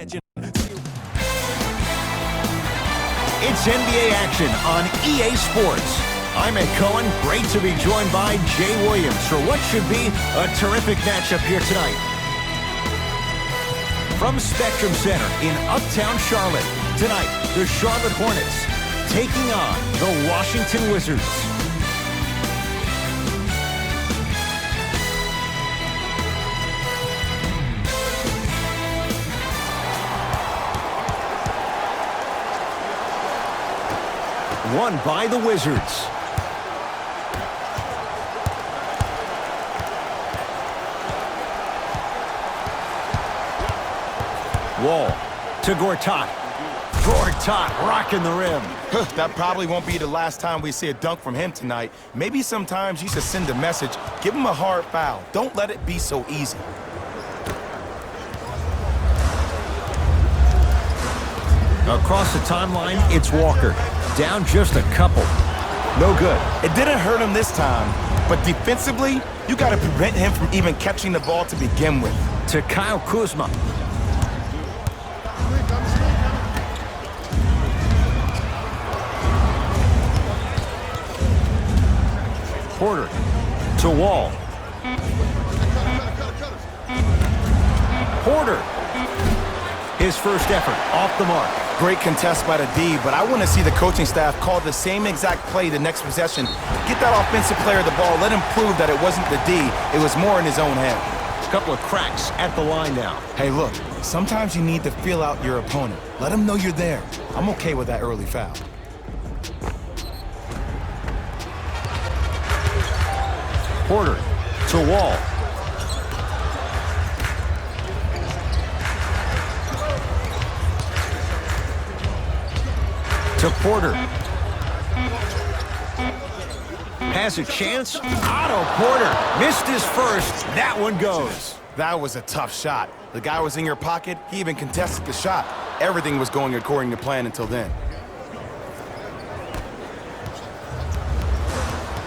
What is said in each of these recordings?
It's NBA action on EA Sports. I'm Ed Cohen. Great to be joined by Jay Williams for what should be a terrific matchup here tonight. From Spectrum Center in Uptown Charlotte, tonight the Charlotte Hornets taking on the Washington Wizards. Won by the Wizards. Wall to Gortat. Gortat rocking the rim. That probably won't be the last time we see a dunk from him tonight. Maybe sometimes you should send a message. Give him a hard foul. Don't let it be so easy. Across the timeline, it's Walker. Down just a couple. No good. It didn't hurt him this time, but defensively, you got to prevent him from even catching the ball to begin with. To Kyle Kuzma. Porter to Wall. Porter. His first effort off the mark. Great contest by the D, but I want to see the coaching staff call the same exact play the next possession. Get that offensive player the ball. Let him prove that it wasn't the D. It was more in his own head. A couple of cracks at the line now. Hey, look, sometimes you need to feel out your opponent. Let him know you're there. I'm okay with that early foul. Porter to Wall. To Porter. Has a chance. Otto Porter missed his first. That one goes. That was a tough shot. The guy was in your pocket. He even contested the shot. Everything was going according to plan until then.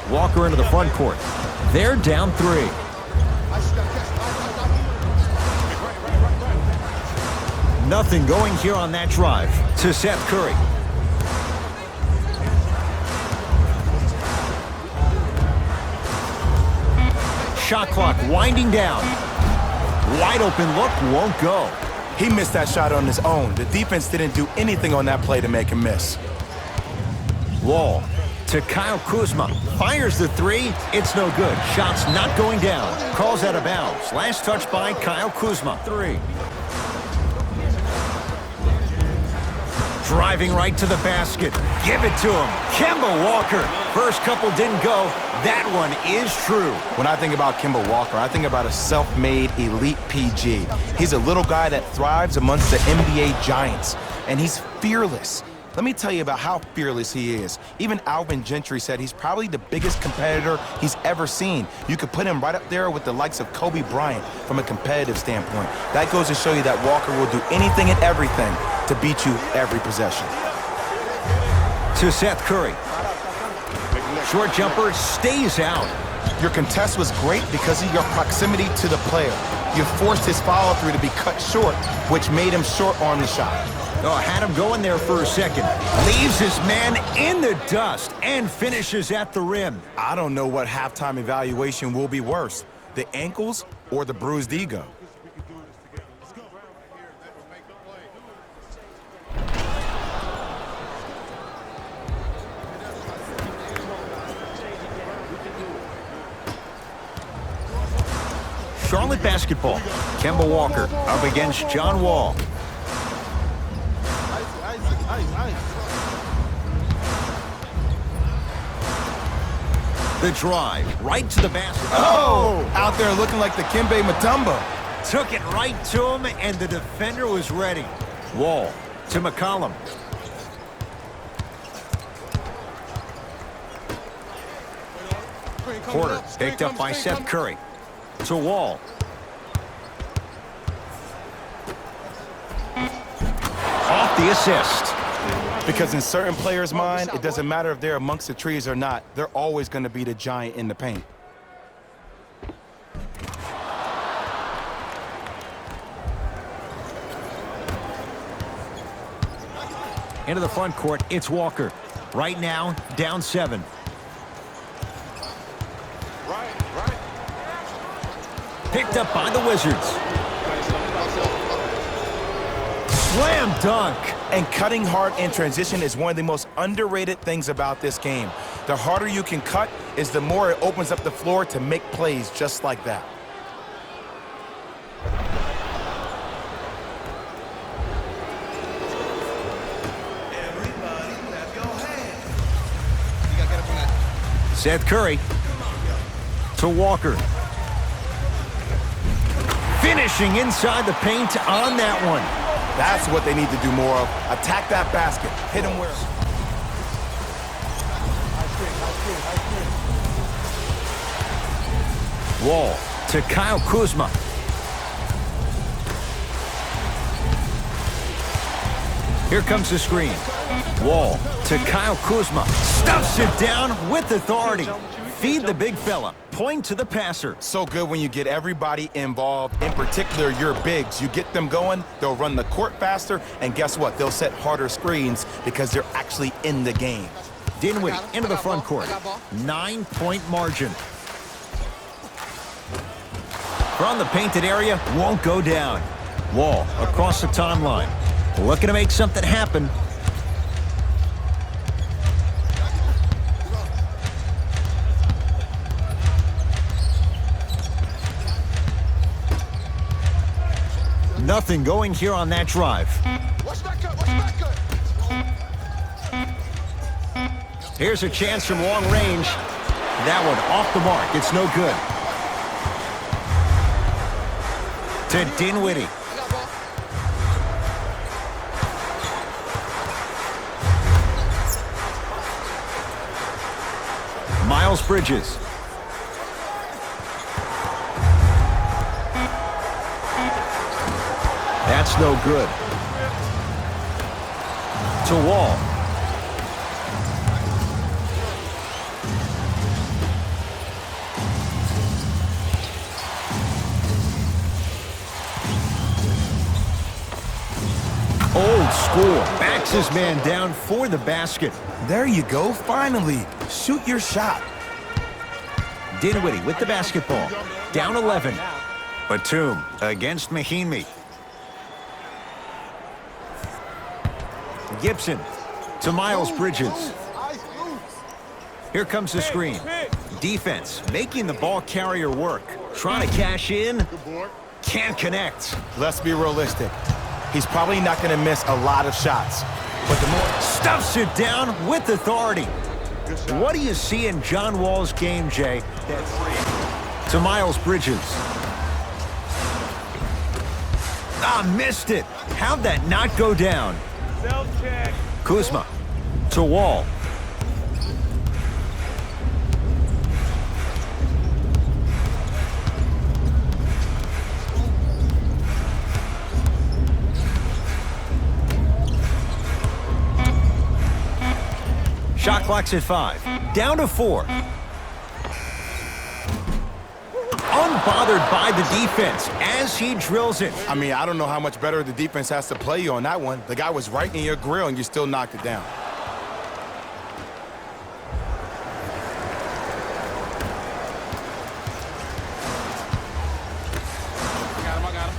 Walker into the front court. They're down 3. Nothing going here on that drive. To Seth Curry. Shot clock winding down. Wide open look, won't go. He missed that shot on his own. The defense didn't do anything on that play to make him miss. Wall to Kyle Kuzma. Fires the 3. It's no good. Shot's not going down. Calls out of bounds. Last touch by Kyle Kuzma. 3. Driving right to the basket. Give it to him. Kemba Walker. First couple didn't go. That one is true. When I think about Kemba Walker, I think about a self-made elite PG. He's a little guy that thrives amongst the NBA giants, and he's fearless. Let me tell you about how fearless he is. Even Alvin Gentry said he's probably the biggest competitor he's ever seen. You could put him right up there with the likes of Kobe Bryant from a competitive standpoint. That goes to show you that Walker will do anything and everything to beat you every possession. To Seth Curry. Short jumper stays out. Your contest was great because of your proximity to the player. You forced his follow-through to be cut short, which made him short on the shot. Oh, had him going there for a second. Leaves his man in the dust and finishes at the rim. I don't know what halftime evaluation will be worse, the ankles or the bruised ego. Charlotte basketball. Kemba Walker up against John Wall. The drive right to the basket. Oh! Out there looking like the Kimbe Mutombo. Took it right to him, and the defender was ready. Wall to McCollum. Porter picked up by Seth Curry. To Wall. Off the assist. Because in certain players' mind, it doesn't matter if they're amongst the trees or not. They're always going to be the giant in the paint. Into the front court, it's Walker. Right now, down 7. Picked up by the Wizards. Slam dunk. And cutting hard in transition is one of the most underrated things about this game. The harder you can cut is the more it opens up the floor to make plays just like that. Seth Curry to Walker. Finishing inside the paint on that one. That's what they need to do more of. Attack that basket. Hit him where. Wall to Kyle Kuzma. Here comes the screen. Wall to Kyle Kuzma. Stuffs it down with authority. Feed the big fella. Point to the passer. So good when you get everybody involved, in particular your bigs. You get them going, they'll run the court faster, and guess what? They'll set harder screens because they're actually in the game. Dinwiddie into the front court. 9-point margin. From the painted area, won't go down. Wall across the timeline. Looking to make something happen. Nothing going here on that drive. Here's a chance from long range. That one off the mark. It's no good. To Dinwiddie. Miles Bridges. That's no good. To Wall. Old school. Backs his man down for the basket. There you go, finally. Shoot your shot. Dinwiddie with the basketball. Down 11. Batum against Mahinmi. Gibson to Miles Bridges. Here comes the screen. Defense making the ball carrier work. Trying to cash in. Can't connect. Let's be realistic. He's probably not going to miss a lot of shots. But the more stuffs it down with authority. What do you see in John Wall's game, Jay? To Miles Bridges. Missed it. How'd that not go down? Kuzma to Wall. Shot clock's at 5. Down to 4. Unbothered by the defense as he drills it. I mean, I don't know how much better the defense has to play you on that one. The guy was right in your grill and you still knocked it down. I got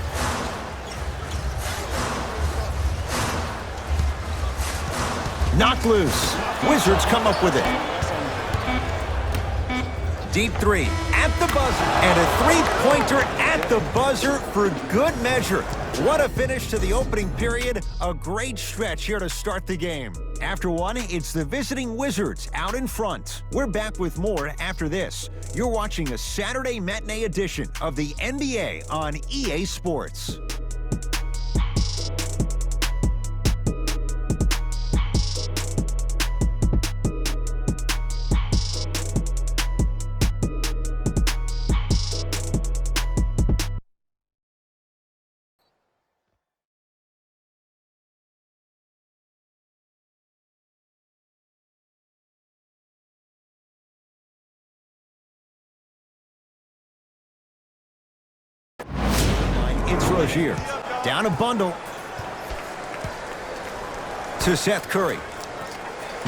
him. Knocked loose. Wizards come up with it. Deep 3 at the buzzer. And a three-pointer at the buzzer for good measure. What a finish to the opening period. A great stretch here to start the game. After one, it's the visiting Wizards out in front. We're back with more after this. You're watching a Saturday matinee edition of the NBA on EA Sports. It's Rozier. Down a bundle. To Seth Curry.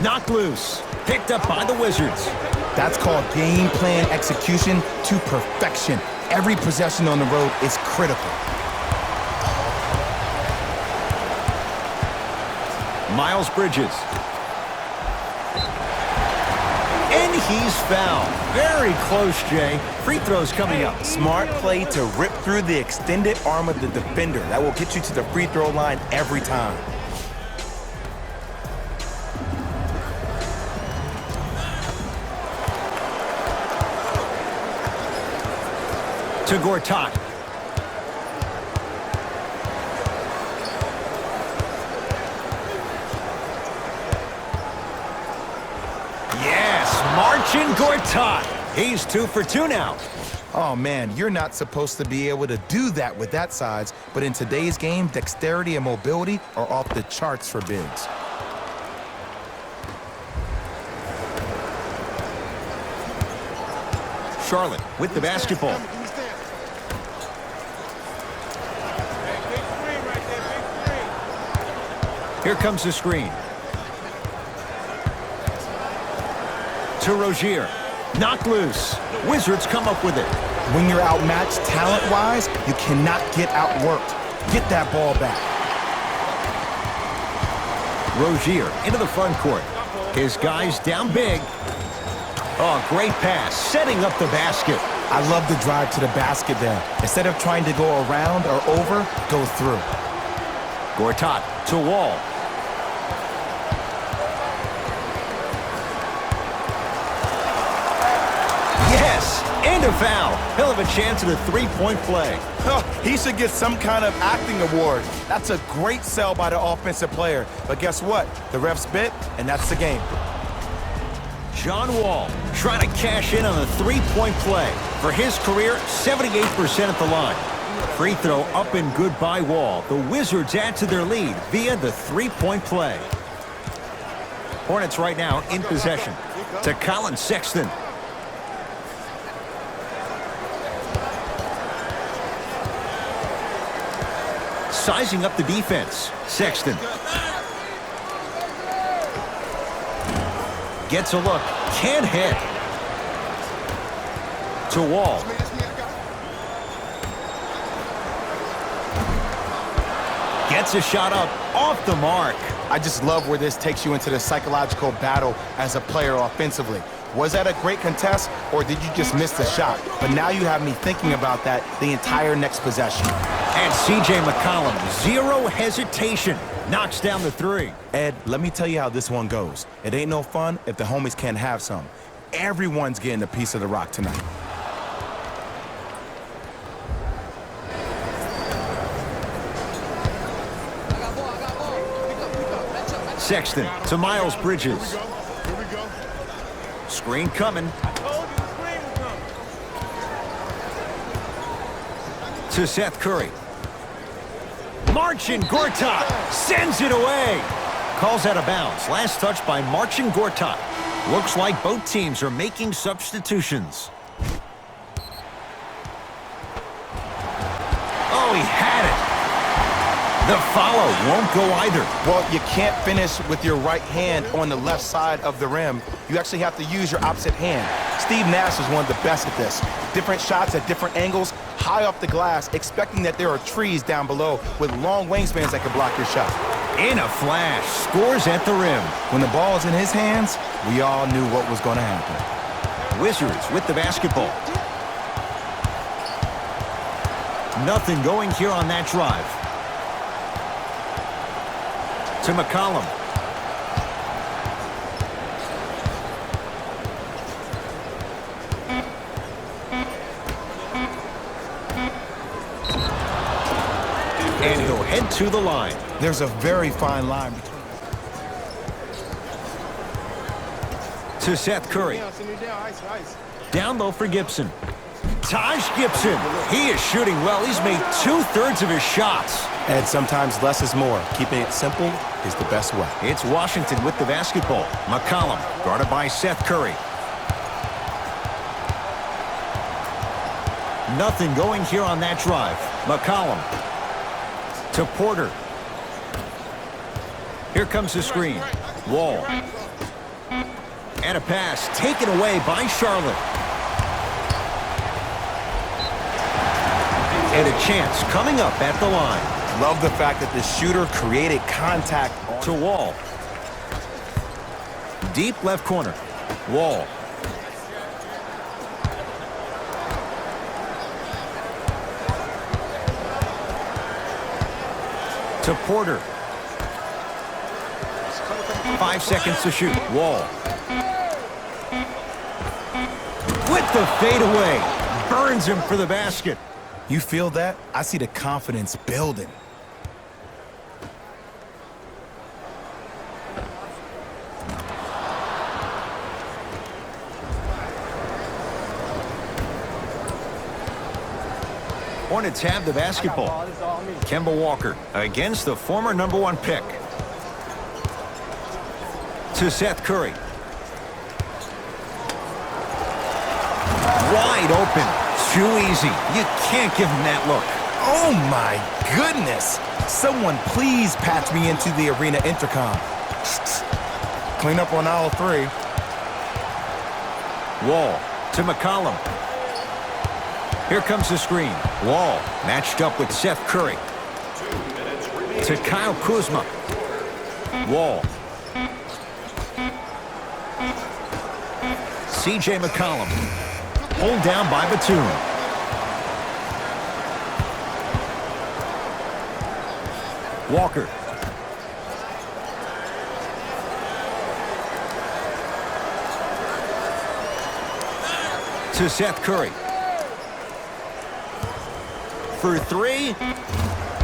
Knocked loose. Picked up by the Wizards. That's called game plan execution to perfection. Every possession on the road is critical. Miles Bridges. And he's fouled. Very close, Jay. Free throws coming up. Smart play to rip through the extended arm of the defender. That will get you to the free throw line every time. To Gortat. Yes, Marcin Gortat. He's 2 for 2 now. Oh, man, you're not supposed to be able to do that with that size, but in today's game, dexterity and mobility are off the charts for bigs. Charlotte with the basketball. Here comes the screen. To Rozier. Knocked loose. Wizards come up with it. When you're outmatched talent-wise, you cannot get outworked. Get that ball back. Rozier into the front court. His guys down big. Oh, great pass. Setting up the basket. I love the drive to the basket there. Instead of trying to go around or over, go through. Gortat to Wall. Yes, and a foul. He'll have a chance at a three-point play. Oh, he should get some kind of acting award. That's a great sell by the offensive player. But guess what? The refs bit, and that's the game. John Wall trying to cash in on a three-point play. For his career, 78% at the line. Free throw up and good by Wall. The Wizards add to their lead via the three-point play. Hornets right now in possession. To Colin Sexton. Sizing up the defense. Sexton. Gets a look. Can't hit. To Wall. Gets a shot up. Off the mark. I just love where this takes you into the psychological battle as a player offensively. Was that a great contest, or did you just miss the shot? But now you have me thinking about that the entire next possession. And C.J. McCollum, zero hesitation, knocks down the three. Ed, let me tell you how this one goes. It ain't no fun if the homies can't have some. Everyone's getting a piece of the rock tonight. Sexton to Miles Bridges. Screen coming. To Seth Curry. Marcin Gortat sends it away. Calls out of bounds. Last touch by Marcin Gortat. Looks like both teams are making substitutions. Oh, he had it. The follow won't go either. Well, you can't finish with your right hand on the left side of the rim. You actually have to use your opposite hand. Steve Nash is one of the best at this. Different shots at different angles, high off the glass, expecting that there are trees down below with long wingspans that can block your shot. In a flash, scores at the rim. When the ball is in his hands, we all knew what was going to happen. Wizards with the basketball. Nothing going here on that drive. To McCollum. And he'll head to the line. There's a very fine line between. To Seth Curry. Down low for Gibson. Taj Gibson. He is shooting well. He's made 2/3 of his shots. And sometimes less is more. Keeping it simple is the best way. It's Washington with the basketball. McCollum guarded by Seth Curry. Nothing going here on that drive. McCollum to Porter. Here comes the screen. Wall. And a pass taken away by Charlotte. And a chance coming up at the line. Love the fact that the shooter created contact. To Wall. Deep left corner. Wall. To Porter. 5 seconds to shoot. Wall. With the fadeaway. Burns him for the basket. You feel that? I see the confidence building. Hornets have the basketball. Kemba Walker against the former #1 pick. To Seth Curry. Wide open. Too easy. You can't give him that look. Oh my goodness. Someone please patch me into the arena intercom. Clean up on aisle 3. Wall to McCollum. Here comes the screen. Wall matched up with Seth Curry. To Kyle Kuzma. Wall. C.J. McCollum. Pulled down by Batum. Walker. To Seth Curry. For 3.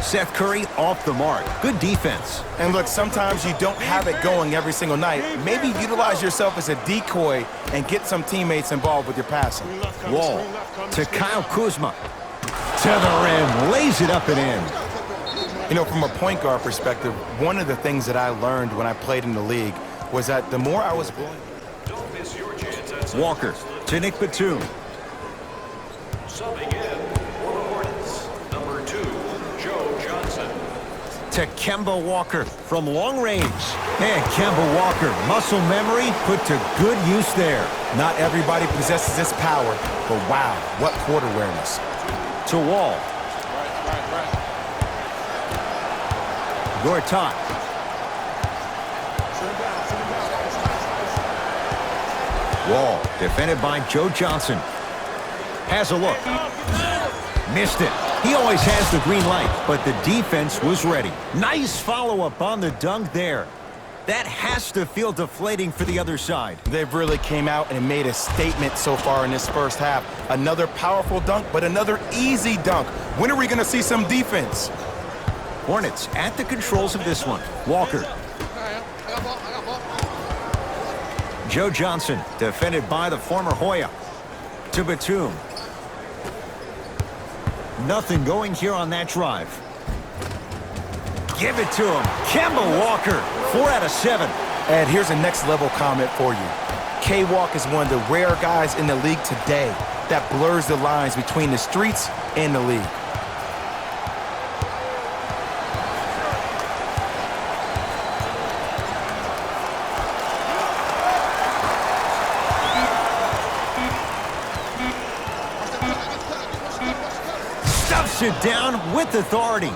Seth Curry off the mark. Good defense. And look, sometimes you don't have it going every single night. Maybe utilize yourself as a decoy and get some teammates involved with your passing. Wall to Kyle Kuzma. To the rim. Lays it up and in. You know, from a point guard perspective, one of the things that I learned when I played in the league was that the more I was willing... Walker to Nick Batum. Subbing in for the Hornets, #2, Joe Johnson. To Kemba Walker from long range. And Kemba Walker, muscle memory put to good use there. Not everybody possesses this power, but wow, what court awareness. To Wall. Gortat. Wall, defended by Joe Johnson. Has a look. Missed it. He always has the green light, but the defense was ready. Nice follow-up on the dunk there. That has to feel deflating for the other side. They've really came out and made a statement so far in this first half. Another powerful dunk, but another easy dunk. When are we going to see some defense? Hornets at the controls of this one. Walker. Joe Johnson, defended by the former Hoya. To Batum. Nothing going here on that drive. Give it to him. Kemba Walker, 4 out of 7. And here's a next level comment for you. K-Walk is one of the rare guys in the league today that blurs the lines between the streets and the league. Stuffs it down with authority.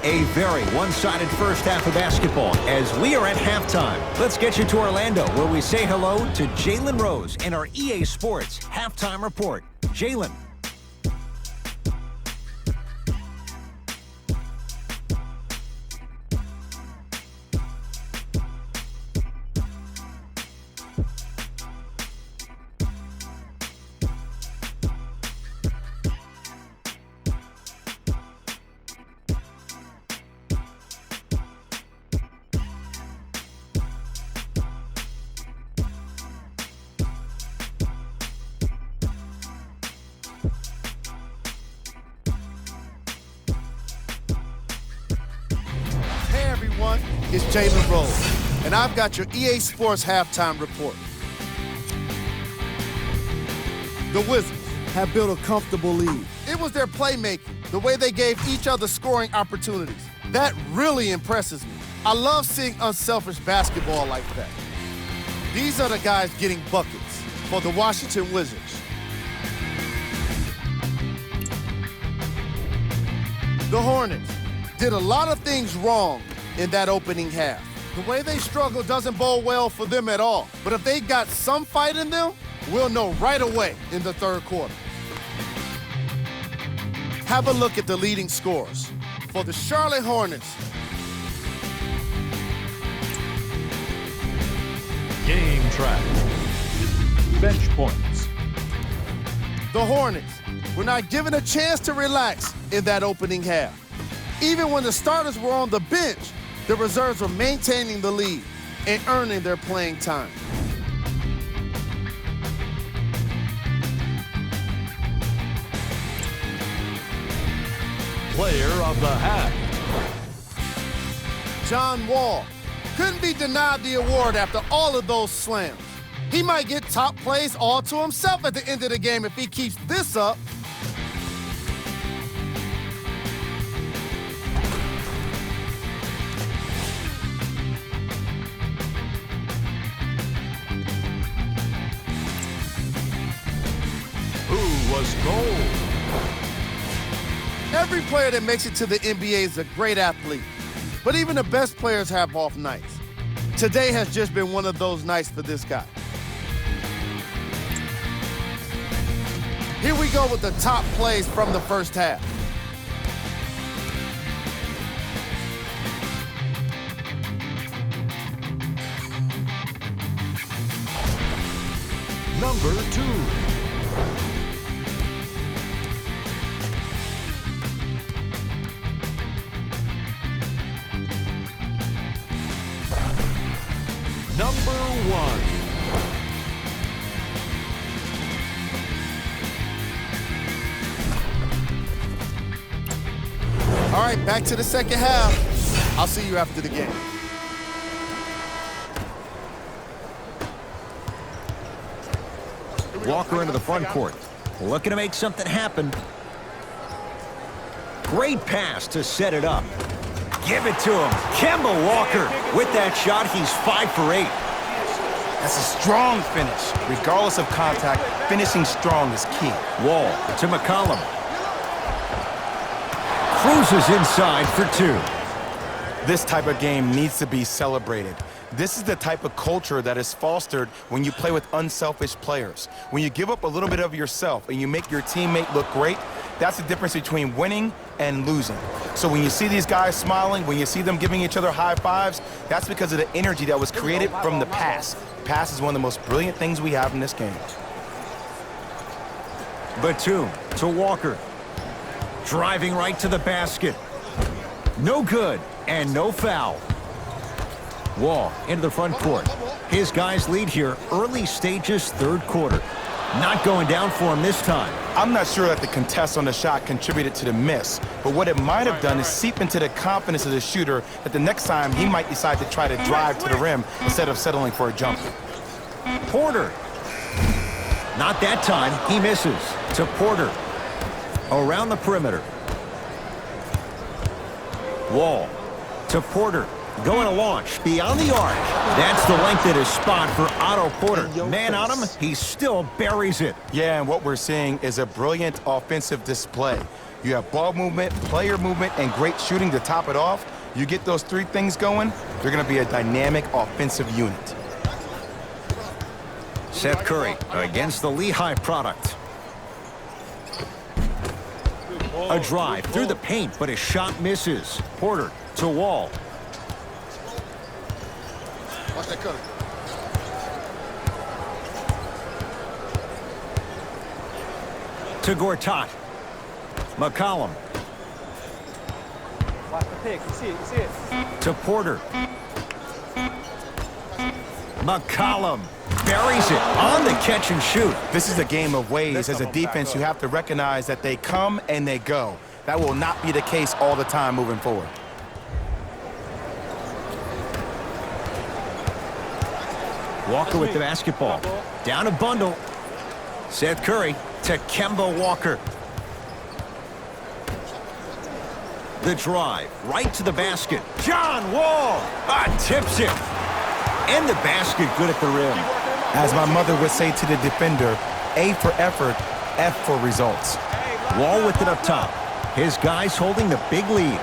A very one-sided first half of basketball as we are at halftime. Let's get you to Orlando where we say hello to Jalen Rose in our EA Sports Halftime Report. Jalen. It's Jalen Rose. And I've got your EA Sports halftime report. The Wizards have built a comfortable lead. It was their playmaking, the way they gave each other scoring opportunities. That really impresses me. I love seeing unselfish basketball like that. These are the guys getting buckets for the Washington Wizards. The Hornets did a lot of things wrong in that opening half. The way they struggle doesn't bode well for them at all. But if they got some fight in them, we'll know right away in the third quarter. Have a look at the leading scorers. For the Charlotte Hornets, Game track. Bench points. the Hornets were not given a chance to relax in that opening half. Even when the starters were on the bench, the reserves were maintaining the lead and earning their playing time. Player of the half. John Wall couldn't be denied the award after all of those slams. He might get top plays all to himself at the end of the game if he keeps this up. Who was gold? Every player that makes it to the NBA is a great athlete, but even the best players have off nights. Today has just been one of those nights for this guy. Here we go with the top plays from the first half. Number 2. Number 1. All right, back to the second half. I'll see you after the game. Walker into the front court. Looking to make something happen. Great pass to set it up. Give it to him. Kemba Walker. With that shot, he's 5 for 8. That's a strong finish. Regardless of contact, finishing strong is key. Wall to McCollum. Cruises inside for 2. This type of game needs to be celebrated. This is the type of culture that is fostered when you play with unselfish players. When you give up a little bit of yourself and you make your teammate look great, that's the difference between winning and losing. So when you see these guys smiling, when you see them giving each other high fives, that's because of the energy that was created from the pass. Pass is one of the most brilliant things we have in this game. Batum to Walker. Driving right to the basket. No good and no foul. Wall into the front court. His guys lead here early stages, third quarter. Not going down for him this time. I'm not sure that the contest on the shot contributed to the miss, but what it might have done is seep into the confidence of the shooter that the next time he might decide to try to drive to the rim instead of settling for a jumper. Porter. Not that time. He misses. To Porter. Around the perimeter. Wall. To Porter. Going to launch beyond the arc. That's the length at his spot for Otto Porter. Man on him, he still buries it. Yeah, and what we're seeing is a brilliant offensive display. You have ball movement, player movement, and great shooting to top it off. You get those three things going, you're going to be a dynamic offensive unit. Seth Curry against the Lehigh product. A drive through the paint, but his shot misses. Porter to Wall. Watch that cutter. To Gortat. McCollum. Watch the pick. You see it. You see it. To Porter. McCollum buries it on the catch and shoot. This is a game of ways. As a defense, you have to recognize that they come and they go. That will not be the case all the time moving forward. Walker with the basketball. Down a bundle. Seth Curry to Kemba Walker. The drive, right to the basket. John Wall tips it. And the basket good at the rim. As my mother would say to the defender, A for effort, F for results. Wall with it up top. His guys holding the big lead.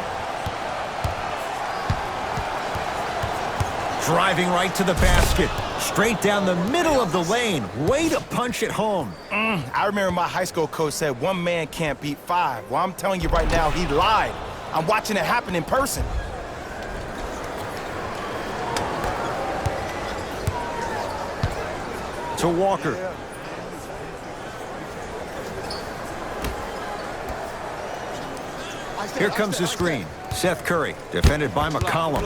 Driving right to the basket. Straight down the middle of the lane. Way to punch it home. I remember my high school coach said one man can't beat five. Well, I'm telling you right now, he lied. I'm watching it happen in person. To Walker. Here comes the screen. Seth Curry, defended by McCollum.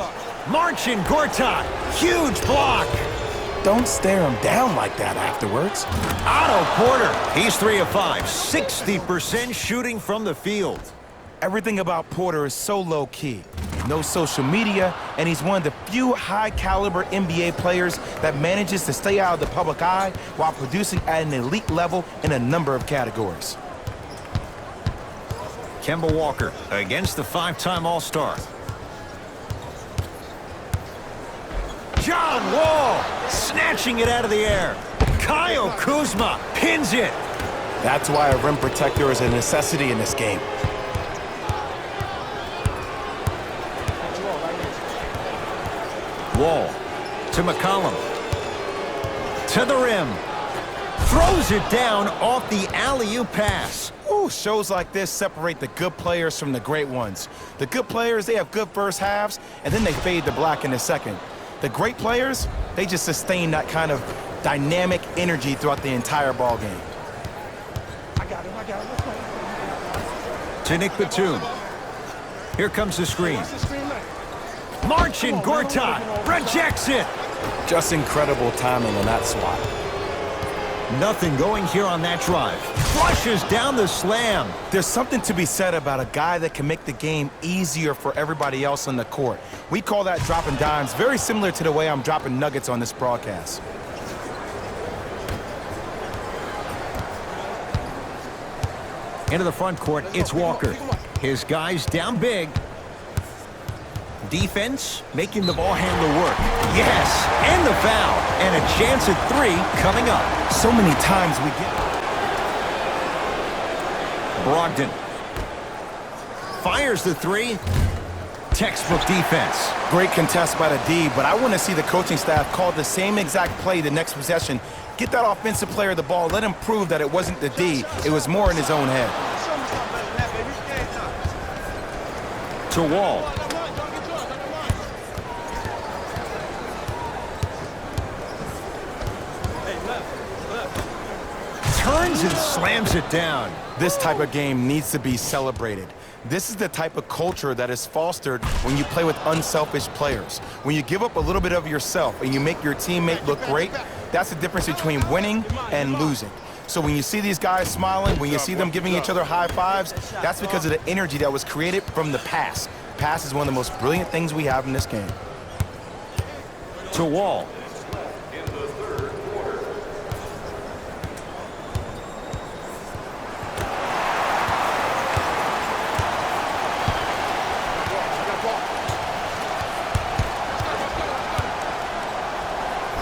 Marcin Gortat, huge block. Don't stare him down like that afterwards. Otto Porter, he's 3 of 5, 60% shooting from the field. Everything about Porter is so low-key. No social media, and he's one of the few high-caliber NBA players that manages to stay out of the public eye while producing at an elite level in a number of categories. Kemba Walker against the 5-time All-Star. John Wall snatching it out of the air. Kyle Kuzma pins it. That's why a rim protector is a necessity in this game. Wall to McCollum. To the rim. Throws it down off the alley-oop pass. Ooh, shows like this separate the good players from the great ones. The good players, they have good first halves, and then they fade to black in the second. The great players, they just sustain that kind of dynamic energy throughout the entire ball game. To Nick Batum. Here comes the screen. Marcin Gortat rejects it. Just incredible timing on that swat. Nothing going here on that drive. Flushes down the slam. There's something to be said about a guy that can make the game easier for everybody else on the court. We call that dropping dimes, very similar to the way I'm dropping nuggets on this broadcast. Into the front court, it's Walker. His guys down big. Defense making the ball handler work. Yes, and the foul. And a chance at 3 coming up. So many times we get... Brogdon fires the 3. Textbook defense. Great contest by the D, but I want to see the coaching staff call the same exact play the next possession. Get that offensive player the ball. Let him prove that it wasn't the D. It was more in his own head. To Wall. Turns and slams it down. This type of game needs to be celebrated. This is the type of culture that is fostered when you play with unselfish players. When you give up a little bit of yourself and you make your teammate look great, that's the difference between winning and losing. So when you see these guys smiling, when you see them giving each other high fives, that's because of the energy that was created from the pass. Pass is one of the most brilliant things we have in this game. To Wall.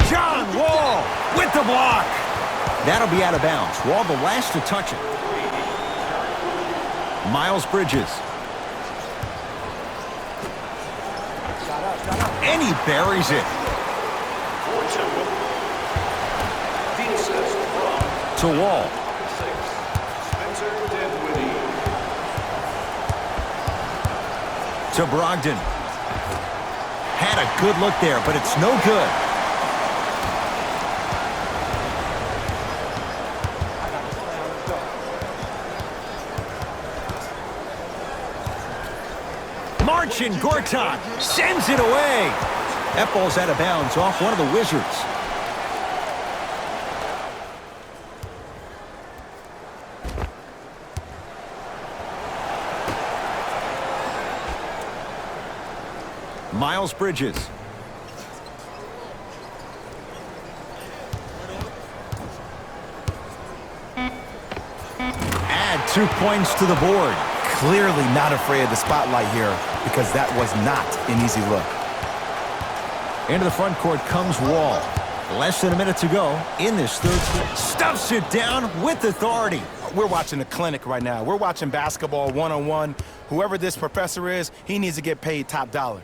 John Wall with the block. That'll be out of bounds. Wall the last to touch it. Miles Bridges. And he buries it. To Wall. To Brogdon. Had a good look there, but it's no good. Marcin Gortat sends it away. That ball's out of bounds off one of the Wizards. Miles Bridges. 2 points to the board. Clearly not afraid of the spotlight here because that was not an easy look. Into the front court comes Wall. Less than a minute to go in this third quarter. Stuffs it down with authority. We're watching a clinic right now. We're watching basketball one-on-one. Whoever this professor is, he needs to get paid top dollar.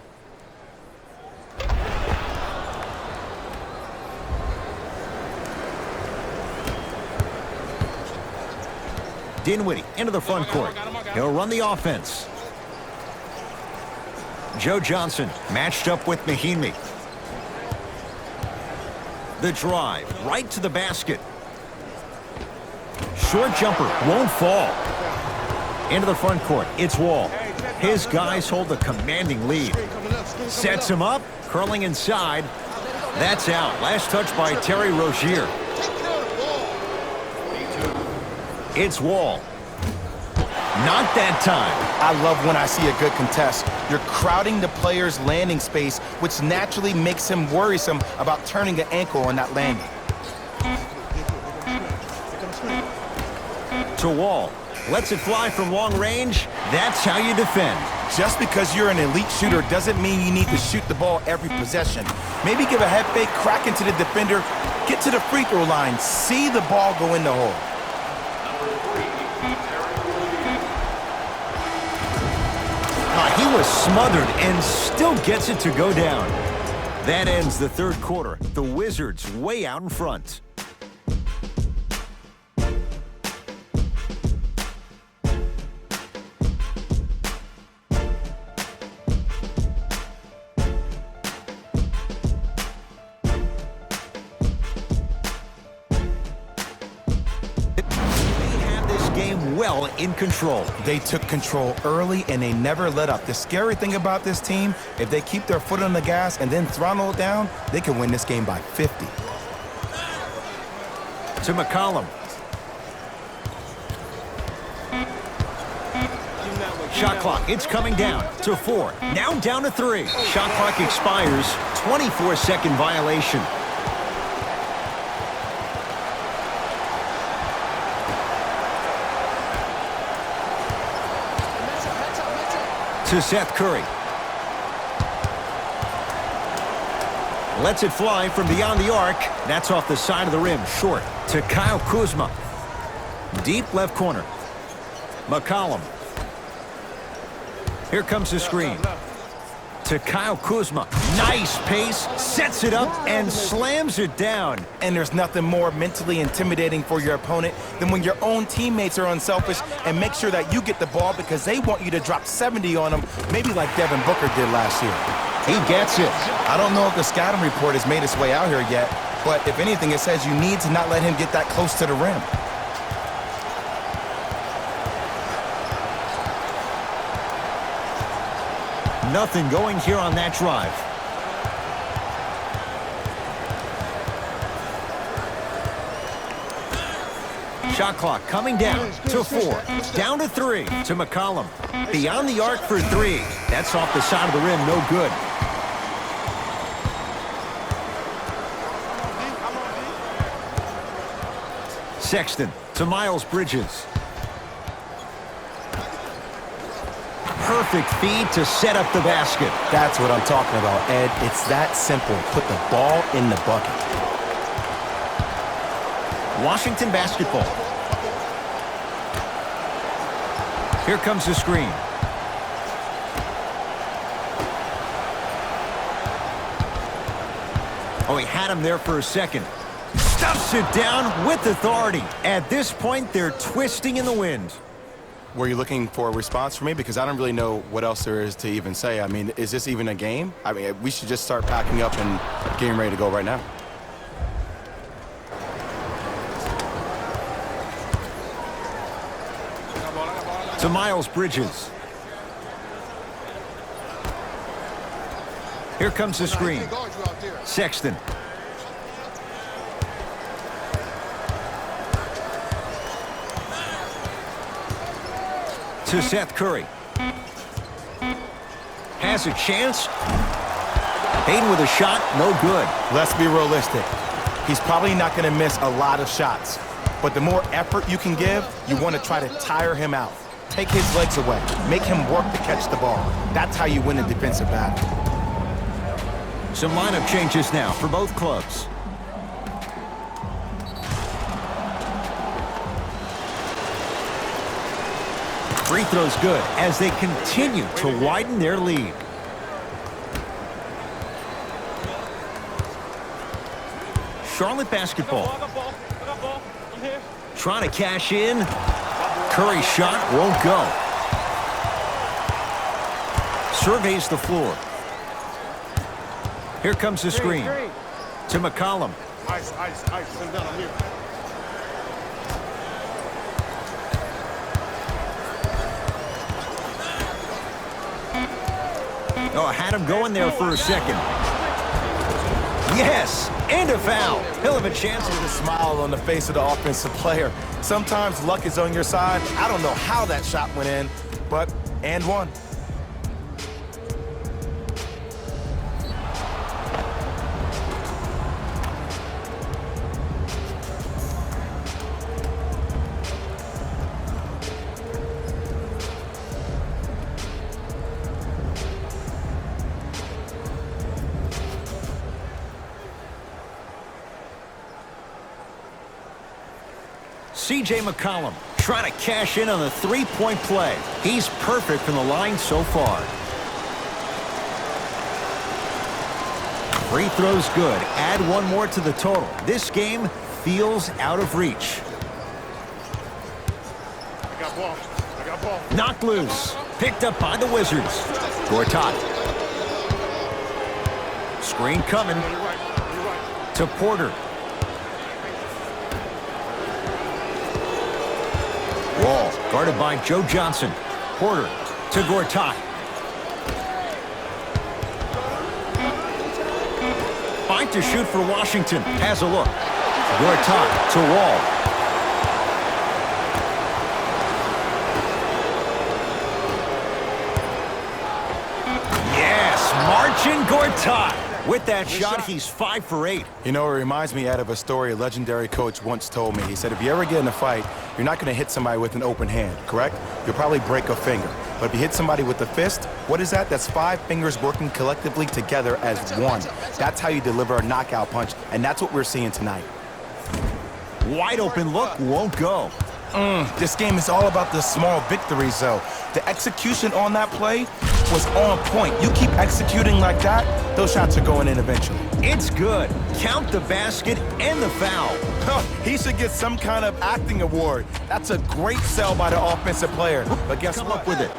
Dinwiddie into the front court. He'll run the offense. Joe Johnson matched up with Mahinmi. The drive right to the basket. Short jumper won't fall. Into the front court, it's Wall. His guys hold a commanding lead. Sets him up, curling inside. That's out. Last touch by Terry Rozier. It's Wall. Not that time. I love when I see a good contest. You're crowding the player's landing space, which naturally makes him worrisome about turning an ankle on that landing. To Wall. Lets it fly from long range. That's how you defend. Just because you're an elite shooter doesn't mean you need to shoot the ball every possession. Maybe give a head fake, crack into the defender, get to the free throw line, see the ball go in the hole. He was smothered and still gets it to go down. That ends the third quarter. The Wizards way out in front. Well in control. They took control early and they never let up. The scary thing about this team, if they keep their foot on the gas and then throttle it down, they can win this game by 50. To McCollum. Shot clock, it's coming down to 4. Now down to 3. Shot clock expires. 24-second violation. To Seth Curry. Lets it fly from beyond the arc. That's off the side of the rim. Short. To Kyle Kuzma. Deep left corner. McCollum. Here comes the screen. To Kyle Kuzma. Nice pace. Sets it up and slams it down. And there's nothing more mentally intimidating for your opponent than when your own teammates are unselfish and make sure that you get the ball because they want you to drop 70 on them, maybe like Devin Booker did last year. He gets it. I don't know if the scouting report has made its way out here yet, but if anything, it says you need to not let him get that close to the rim. Nothing going here on that drive. Shot clock coming down to 4. Down to 3 to McCollum. Beyond the arc for 3. That's off the side of the rim. No good. Sexton to Miles Bridges. Perfect feed to set up the basket. That's what I'm talking about, Ed. It's that simple. Put the ball in the bucket. Washington basketball. Here comes the screen. Oh, he had him there for a second. Stuffs it down with authority. At this point, they're twisting in the wind. Were you looking for a response from me? Because I don't really know what else there is to even say. I mean, is this even a game? I mean, we should just start packing up and getting ready to go right now. To Miles Bridges. Here comes the screen. Sexton. To Seth Curry. Has a chance. Hayden with a shot, no good. Let's be realistic. He's probably not going to miss a lot of shots. But the more effort you can give, you want to try to tire him out. Take his legs away. Make him work to catch the ball. That's how you win a defensive battle. Some lineup changes now for both clubs. Free throw's good as they continue to widen their lead. Charlotte basketball. I got ball. I'm here. Trying to cash in. Curry's shot won't go. Surveys the floor. Here comes the screen. To McCollum. Ice. Send down. I'm here. Oh, had him going there for a second. Yes, and a foul. He'll have a chance. With a smile on the face of the offensive player. Sometimes luck is on your side. I don't know how that shot went in, but and one. C.J. McCollum trying to cash in on the three-point play. He's perfect from the line so far. Free throw's good. Add one more to the total. This game feels out of reach. I got ball. Knocked loose. Picked up by the Wizards. Gortat. Screen coming. You're right. To Porter. Wall guarded by Joe Johnson. Porter to Gortat. Fight to shoot for Washington. Has a look. Gortat to Wall. Yes, marching Gortat. With that shot, he's 5 for 8. You know, it reminds me out of a story a legendary coach once told me. He said, if you ever get in a fight, you're not going to hit somebody with an open hand, correct? You'll probably break a finger. But if you hit somebody with a fist, what is that? That's 5 fingers working collectively together as one. That's how you deliver a knockout punch, and that's what we're seeing tonight. Wide open look won't go. This game is all about the small victories, though. The execution on that play was on point. You keep executing like that, those shots are going in eventually. It's good. Count the basket and the foul. He should get some kind of acting award. That's a great sell by the offensive player. But guess Come what? up with it.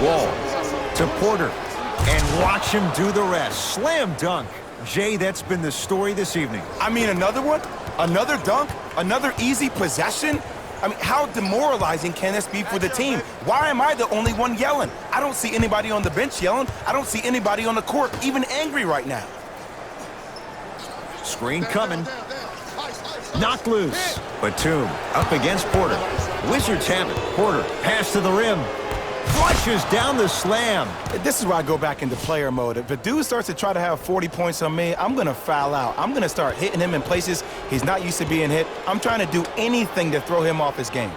Wall to Porter. And watch him do the rest. Slam dunk. Jay, that's been the story this evening. I mean, another one? Another dunk? Another easy possession? I mean, how demoralizing can this be for the team? Why am I the only one yelling? I don't see anybody on the bench yelling. I don't see anybody on the court even angry right now. Screen coming. Knocked loose. Batum up against Porter. Wizards have it. Porter, pass to the rim. Flushes down the slam. This is where I go back into player mode. If a dude starts to try to have 40 points on me, I'm going to foul out. I'm going to start hitting him in places he's not used to being hit. I'm trying to do anything to throw him off his game.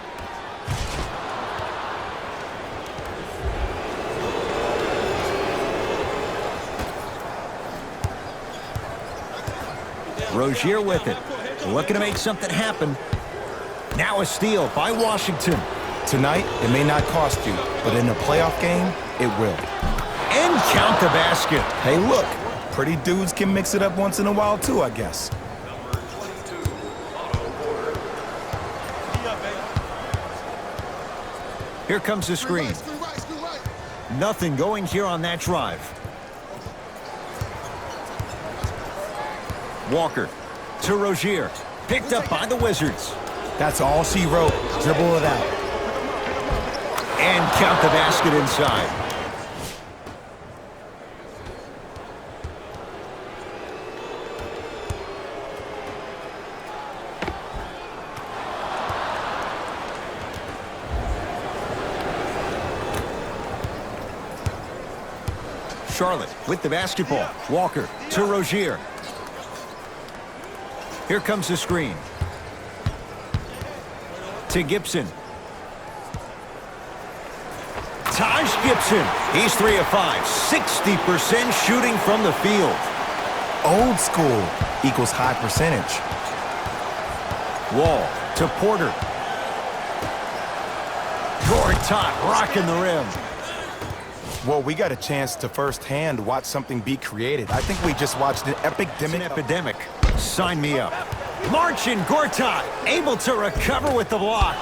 Rozier with it. Looking to make something happen. Now a steal by Washington. Tonight, it may not cost you, but in a playoff game, it will. And count the basket. Hey, look, pretty dudes can mix it up once in a while, too, I guess. Number 22, Otto Porter. Here comes the screen. Nothing going here on that drive. Walker to Rozier. Picked up by the Wizards. That's all she wrote. Dribble it out. And count the basket inside. Charlotte with the basketball. Walker to Rozier. Here comes the screen. to Gibson. Taj Gibson. He's 3 of 5. 60% shooting from the field. Old school equals high percentage. Wall to Porter. Gortat rocking the rim. Well, we got a chance to firsthand watch something be created. I think we just watched an epidemic. Sign me up. Marcin Gortat able to recover with the block.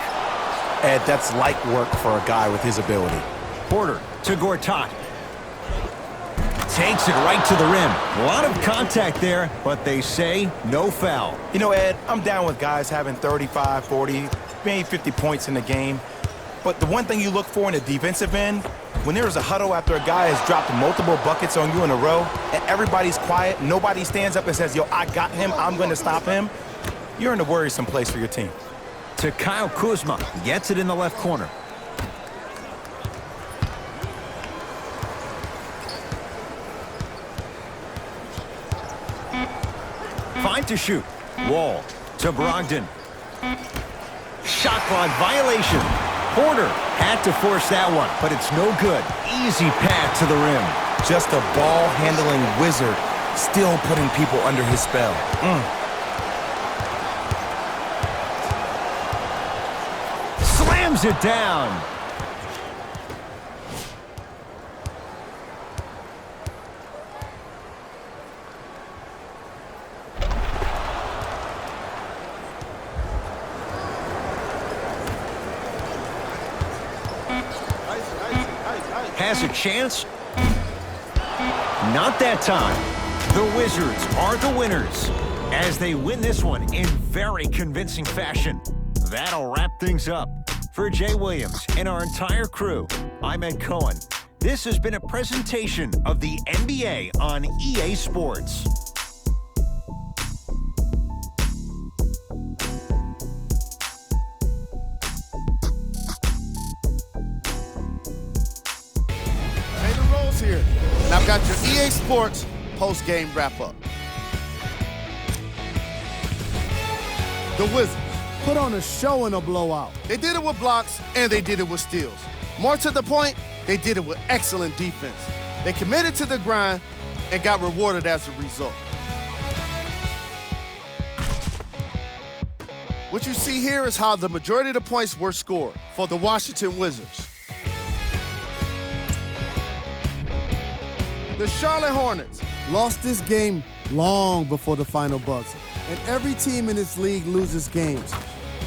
Ed, that's light work for a guy with his ability. Porter to Gortat. Takes it right to the rim. A lot of contact there, but they say no foul. You know, Ed, I'm down with guys having 35, 40, maybe 50 points in the game. But the one thing you look for in the defensive end, when there is a huddle after a guy has dropped multiple buckets on you in a row, and everybody's quiet, nobody stands up and says, yo, I got him, I'm going to stop him, you're in a worrisome place for your team. To Kyle Kuzma. Gets it in the left corner. Five to shoot. Wall to Brogdon. Shot clock violation. Porter had to force that one, but it's no good. Easy path to the rim. Just a ball-handling wizard, still putting people under his spell. Slams it down. Has a chance? Not that time. The Wizards are the winners as they win this one in very convincing fashion. That'll wrap things up. For Jay Williams and our entire crew, I'm Ed Cohen. This has been a presentation of the NBA on EA Sports. Here. And I've got your EA Sports post-game wrap-up. The Wizards put on a show in a blowout. They did it with blocks, and they did it with steals. More to the point, they did it with excellent defense. They committed to the grind and got rewarded as a result. What you see here is how the majority of the points were scored for the Washington Wizards. The Charlotte Hornets lost this game long before the final buzzer. And every team in this league loses games.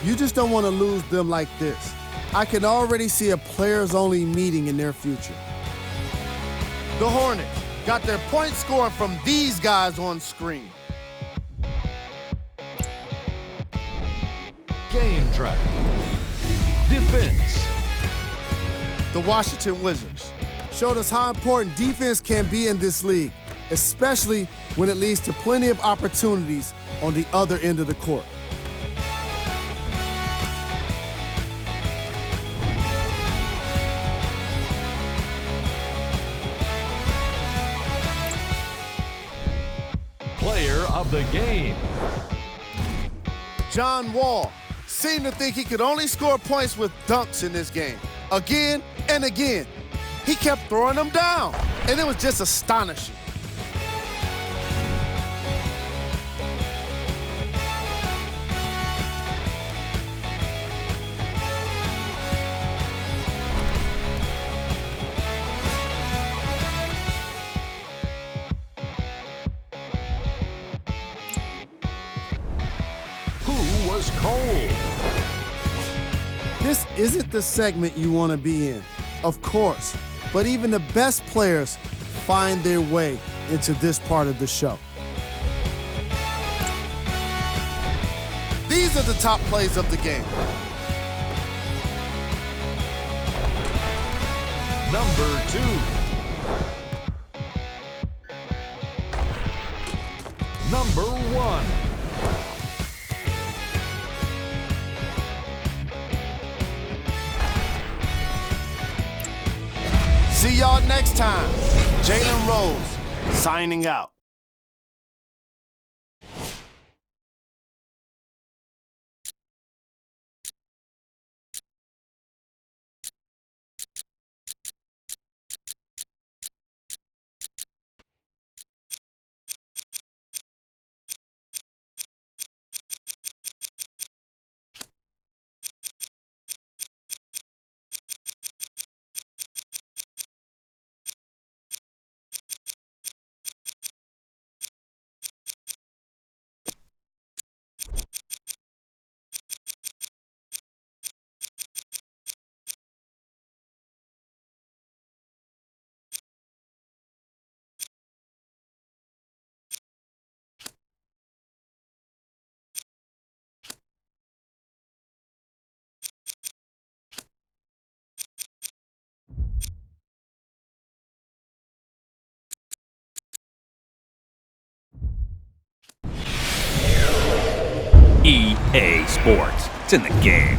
You just don't want to lose them like this. I can already see a players-only meeting in their future. The Hornets got their points scored from these guys on screen. Game track. Defense. The Washington Wizards showed us how important defense can be in this league, especially when it leads to plenty of opportunities on the other end of the court. Player of the game. John Wall seemed to think he could only score points with dunks in this game. Again and again. He kept throwing them down, and it was just astonishing. Who was cold? This isn't the segment you want to be in, of course. But even the best players find their way into this part of the show. These are the top plays of the game. Number 2. Number 1. See y'all next time. Jalen Rose signing out. EA Sports. It's in the game.